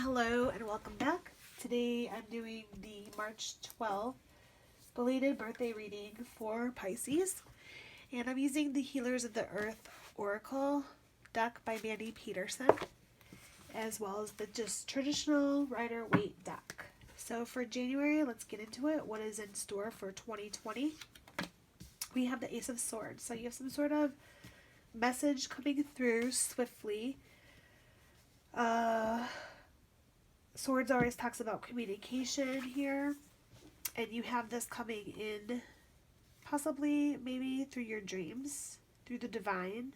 Hello and welcome back. Today I'm doing the March 12th belated birthday reading for Pisces, and I'm using the Healers of the Earth Oracle deck by Mandy Peterson, as well as the just traditional Rider-Waite deck. So for January, let's get into it. What is in store for 2020? We have the Ace of Swords. So you have some sort of message coming through swiftly. Swords always talks about communication here, and you have this coming in possibly maybe through your dreams, through the divine.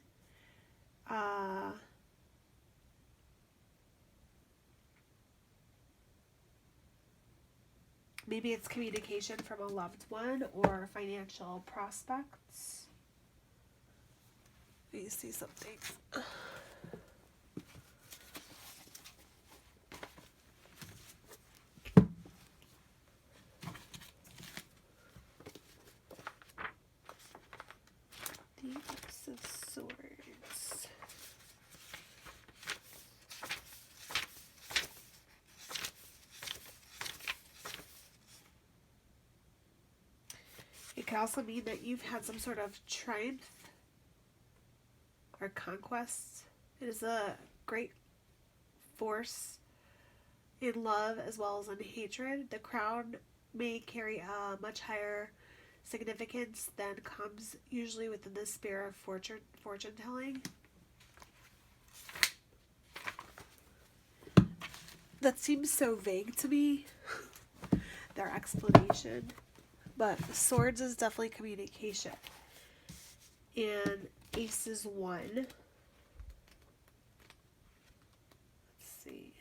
Maybe it's communication from a loved one or financial prospects. Let me see something. The Ace of Swords. It can also mean that you've had some sort of triumph or conquest. It is a great force in love as well as in hatred. The crown may carry a much higher significance than comes usually within the sphere of fortune telling. That seems so vague to me, their explanation. But swords is definitely communication. And ace is one. Let's see.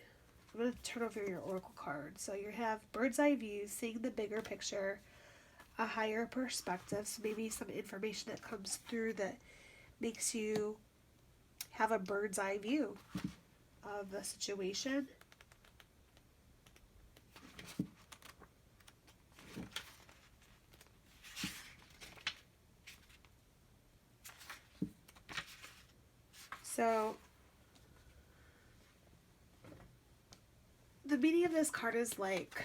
I'm going to turn over your oracle card. So you have bird's eye view, seeing the bigger picture, a higher perspective. So maybe some information that comes through that makes you have a bird's eye view of the situation. So the meaning of this card is like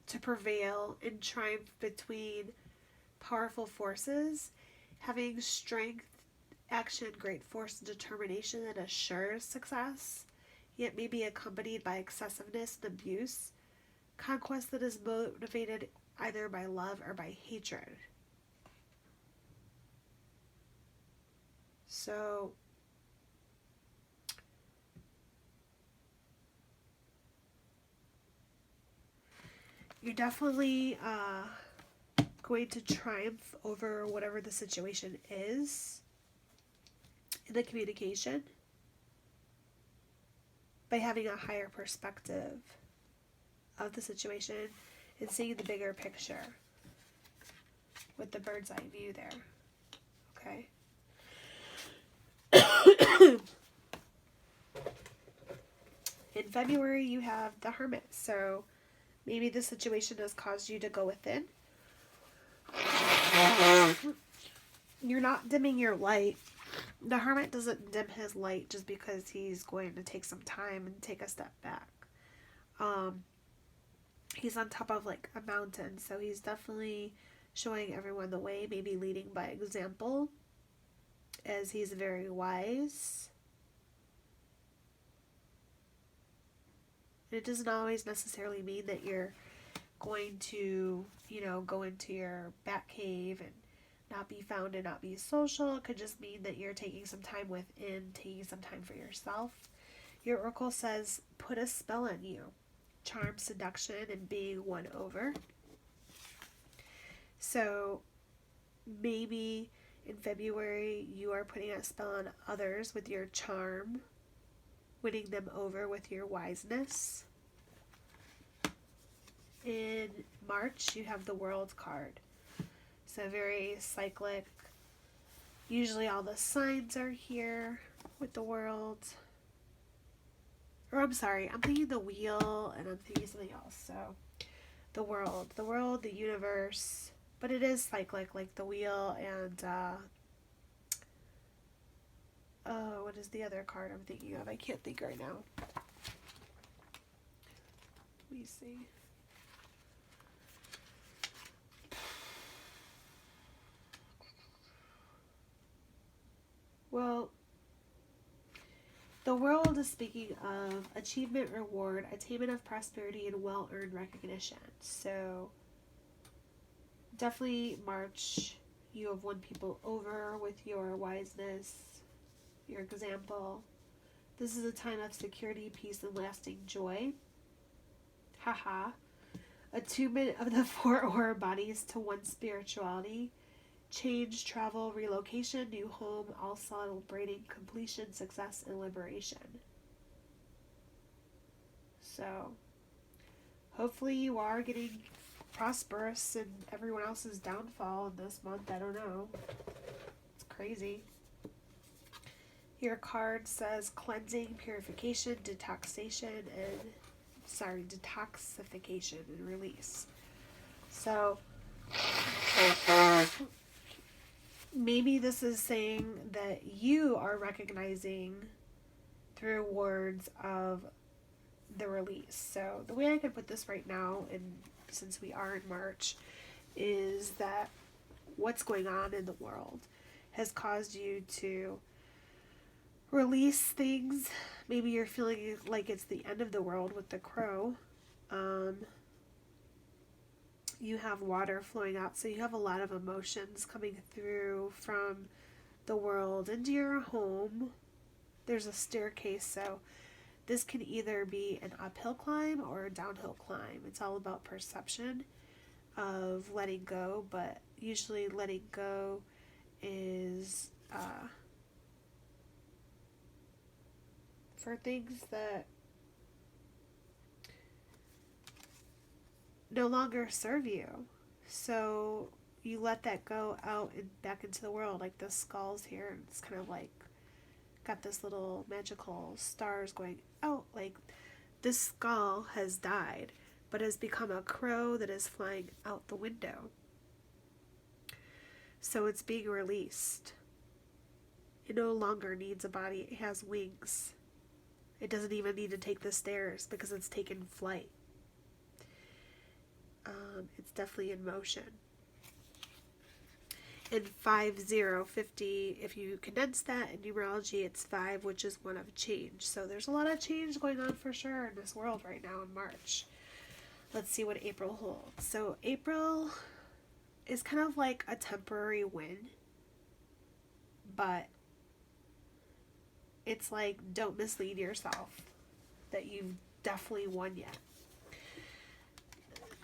to prevail and triumph between powerful forces, having strength, action, great force, and determination that assures success, yet may be accompanied by excessiveness and abuse, conquest that is motivated either by love or by hatred. So you're definitely going to triumph over whatever the situation is in the communication by having a higher perspective of the situation and seeing the bigger picture with the bird's eye view there. Okay. In February, you have the Hermit. So maybe the situation has caused you to go within. You're not dimming your light. The Hermit doesn't dim his light just because he's going to take some time and take a step back. He's on top of like a mountain, so he's definitely showing everyone the way, maybe leading by example, as he's very wise. It doesn't always necessarily mean that you're going to, go into your bat cave and not be found and not be social. It could just mean that you're taking some time within, taking some time for yourself. Your oracle says, put a spell on you. Charm, seduction, and being won over. So maybe in February you are putting a spell on others with your charm, winning them over with your wiseness. In March, you have the World card. So very cyclic. Usually all the signs are here with the World. Or I'm sorry, I'm thinking the Wheel and I'm thinking something else. So the World, the universe. But it is cyclic, like the Wheel and what is the other card I'm thinking of? I can't think right now. Let me see. Well, the world is speaking of achievement, reward, attainment of prosperity, and well-earned recognition. So definitely March, you have won people over with your wiseness, your example. This is a time of security, peace, and lasting joy. Haha. Attunement of the four aura bodies to one spirituality. Change, travel, relocation, new home, all celebrating completion, success, and liberation. So, hopefully you are getting prosperous in everyone else's downfall in this month. I don't know. It's crazy. Your card says cleansing, purification, detoxification, and release. So, maybe this is saying that you are recognizing the rewards of the release. So the way I could put this right now, and since we are in March, is that what's going on in the world has caused you to release things. Maybe you're feeling like it's the end of the world with the crow. You have water flowing out, so you have a lot of emotions coming through from the world into your home. There's a staircase, so this can either be an uphill climb or a downhill climb. It's all about perception of letting go, but usually letting go is for things that no longer serve you. So you let that go out and back into the world, like the skulls here. And it's kind of like got this little magical stars going out. Like this skull has died, but has become a crow that is flying out the window. So it's being released. It no longer needs a body. It has wings. It doesn't even need to take the stairs because it's taken flight. It's definitely in motion. And 50, if you condense that in numerology, it's 5, which is one of change. So there's a lot of change going on for sure in this world right now in March. Let's see what April holds. So April is kind of like a temporary win, but it's like, don't mislead yourself that you've definitely won yet.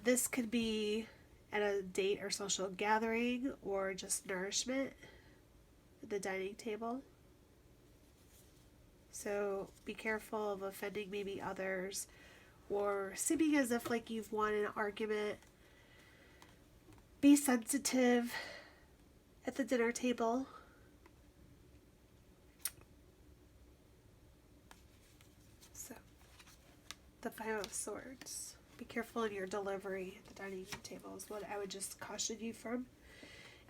This could be at a date or social gathering or just nourishment at the dining table. So be careful of offending maybe others or seeming as if like you've won an argument. Be sensitive at the dinner table. So, the 5 of Swords. Be careful in your delivery at the dining table is what I would just caution you from.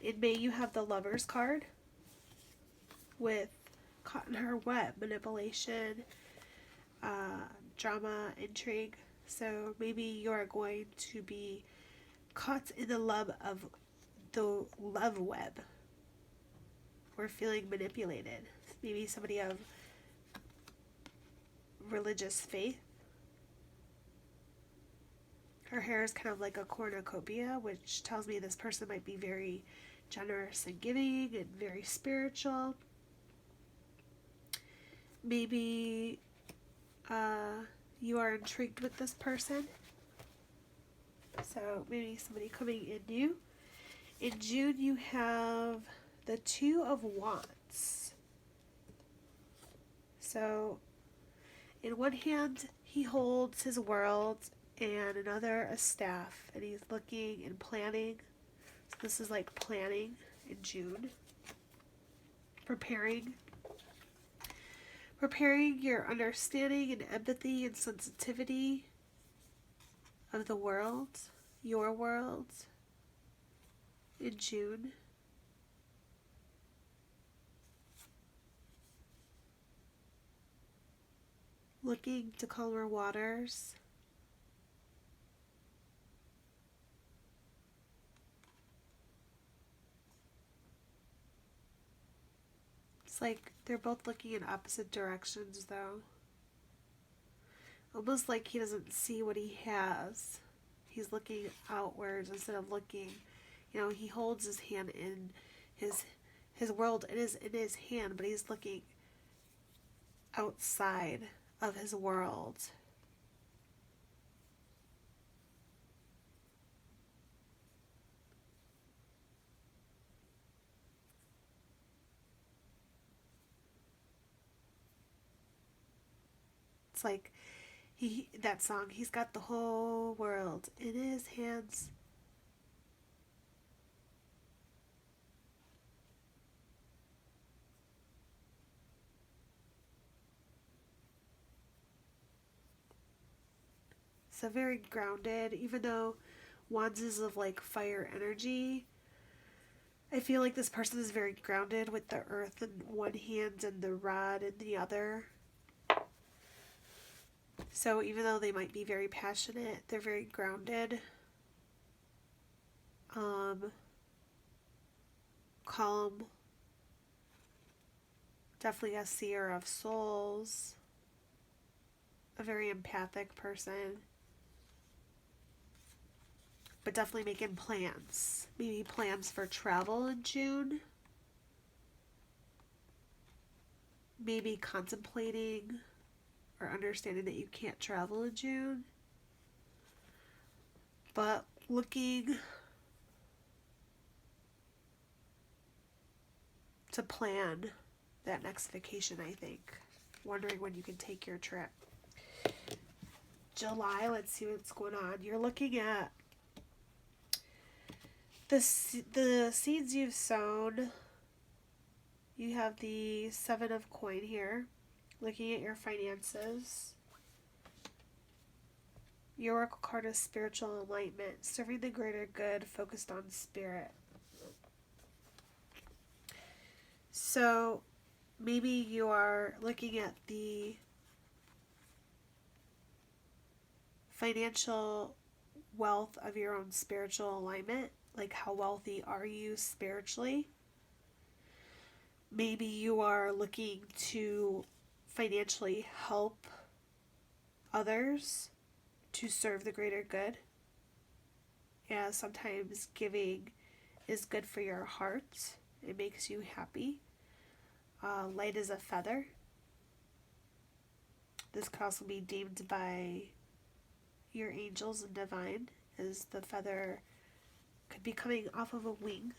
In May, you have the Lover's card with caught in her web, manipulation, drama, intrigue. So maybe you are going to be caught in the love web or feeling manipulated. Maybe somebody of religious faith. Her hair is kind of like a cornucopia, which tells me this person might be very generous and giving and very spiritual. Maybe you are intrigued with this person. So maybe somebody coming in new. In June, you have the 2 of Wands. So in one hand, he holds his world and another a staff, and he's looking and planning. So this is like planning in June. Preparing your understanding and empathy and sensitivity of the world, your world, in June. looking to calmer waters. It's like they're both looking in opposite directions, though. Almost like he doesn't see what he has. He's looking outwards instead of looking. You know, he holds his hand in his world in his hand, but he's looking outside of his world. It's like that song, he's got the whole world in his hands. So very grounded, even though Wands is of like fire energy. I feel like this person is very grounded with the earth in one hand and the rod in the other. So even though they might be very passionate, they're very grounded. Calm. Definitely a seer of souls. A very empathic person. But definitely making plans. Maybe plans for travel in June. Maybe contemplating or understanding that you can't travel in June. But looking to plan that next vacation, I think. Wondering when you can take your trip. July, let's see what's going on. You're looking at the seeds you've sown. You have the 7 of coin here. Looking at your finances. Your oracle card is spiritual enlightenment. Serving the greater good, focused on spirit. So maybe you are looking at the financial wealth of your own spiritual alignment. Like, how wealthy are you spiritually? Maybe you are looking to financially help others to serve the greater good. Yeah, sometimes giving is good for your heart. It makes you happy. Light as a feather. This could also be deemed by your angels and divine, as the feather could be coming off of a wing.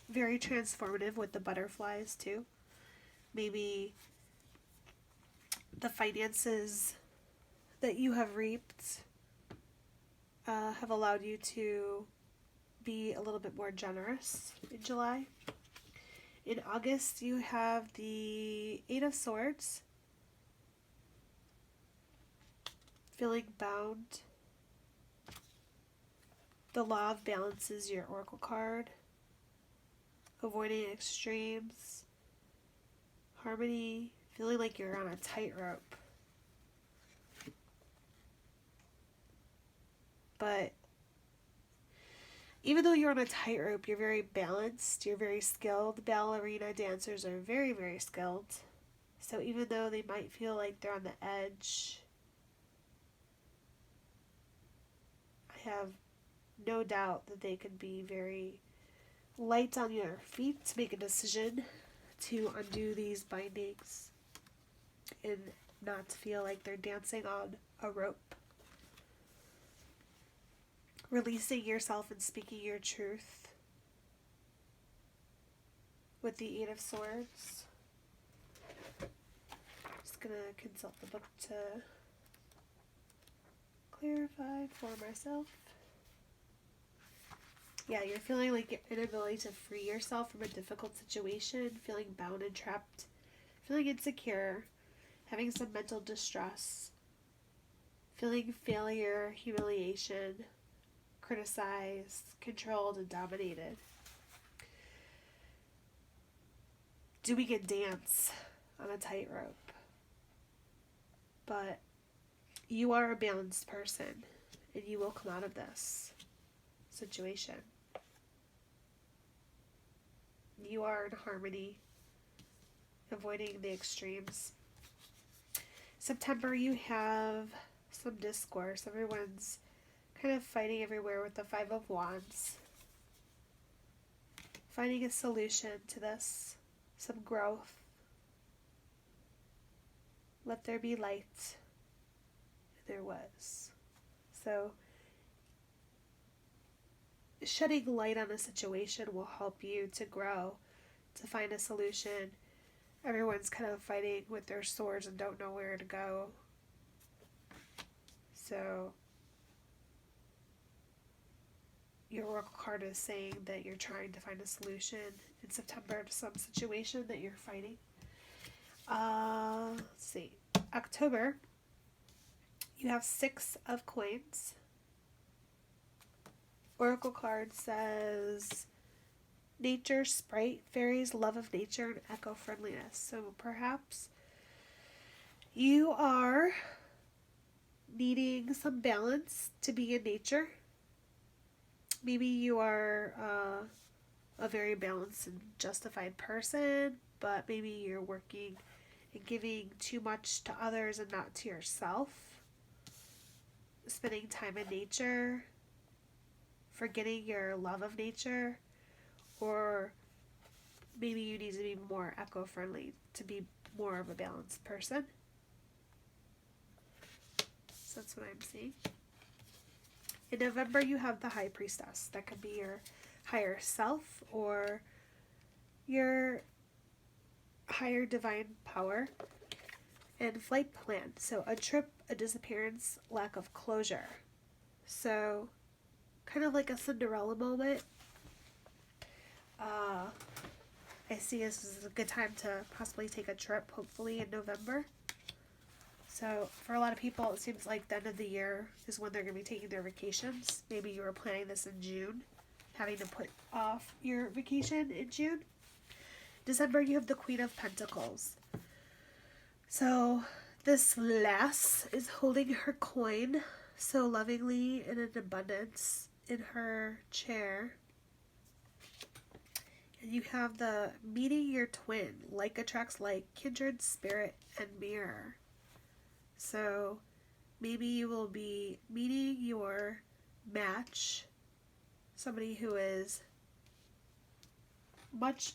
Very transformative with the butterflies too. Maybe the finances that you have reaped have allowed you to be a little bit more generous in July. In August, you have the 8 of Swords. Feeling bound. The Law of Balance is your oracle card. Avoiding extremes. Harmony. Feeling like you're on a tightrope. But even though you're on a tightrope, you're very balanced. You're very skilled. Ballerina dancers are very, very skilled. So even though they might feel like they're on the edge, I have no doubt that they could be very light on your feet to make a decision to undo these bindings and not feel like they're dancing on a rope. Releasing yourself and speaking your truth with the 8 of Swords. Just gonna consult the book to clarify for myself. Yeah, you're feeling like your inability to free yourself from a difficult situation, feeling bound and trapped, feeling insecure, having some mental distress, feeling failure, humiliation, criticized, controlled, and dominated. Doing a dance on a tightrope. but you are a balanced person and you will come out of this situation. You are in harmony, avoiding the extremes. September, you have some discourse. Everyone's kind of fighting everywhere with the Five of Wands. Finding a solution to this, some growth. Let there be light. There was. So, shedding light on a situation will help you to grow, to find a solution. Everyone's kind of fighting with their swords and don't know where to go. So, your oracle card is saying that you're trying to find a solution in September to some situation that you're fighting. Let's see. October, you have 6 of coins. Oracle card says nature, sprite, fairies, love of nature, and eco-friendliness. So perhaps you are needing some balance to be in nature. Maybe you are a very balanced and justified person, but maybe you're working and giving too much to others and not to yourself. Spending time in nature, forgetting your love of nature, or maybe you need to be more eco-friendly to be more of a balanced person. So that's what I'm seeing. In November, you have the High Priestess. That could be your higher self or your higher divine power. And flight plan. So a trip, a disappearance, lack of closure. So kind of like a Cinderella moment. I see this is a good time to possibly take a trip, hopefully in November. So for a lot of people, it seems like the end of the year is when they're going to be taking their vacations. Maybe you were planning this in June, having to put off your vacation in June. December, you have the Queen of Pentacles. So this lass is holding her coin so lovingly and in abundance in her chair. And you have the meeting your twin, like attracts like, kindred spirit, and mirror. So maybe you will be meeting your match, somebody who is much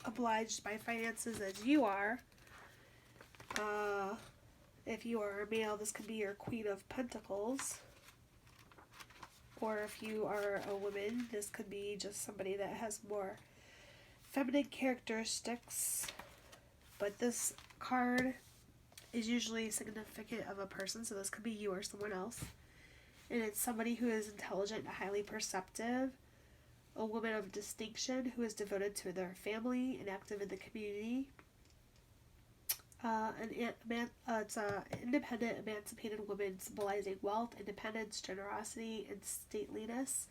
obliged by finances as you are. If you are a male, this could be your Queen of Pentacles. Or if you are a woman, this could be just somebody that has more feminine characteristics. But this card is usually significant of a person, so this could be you or someone else. And it's somebody who is intelligent and highly perceptive, a woman of distinction who is devoted to their family and active in the community. It's an independent, emancipated woman symbolizing wealth, independence, generosity, and stateliness.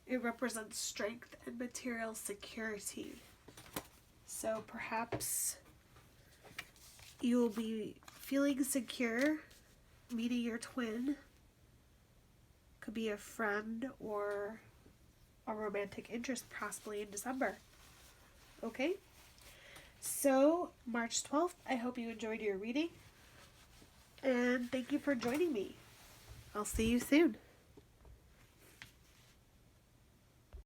It represents strength and material security. So perhaps you will be feeling secure, meeting your twin. Could be a friend or a romantic interest, possibly in December. Okay? So, March 12th, I hope you enjoyed your reading. And thank you for joining me. I'll see you soon.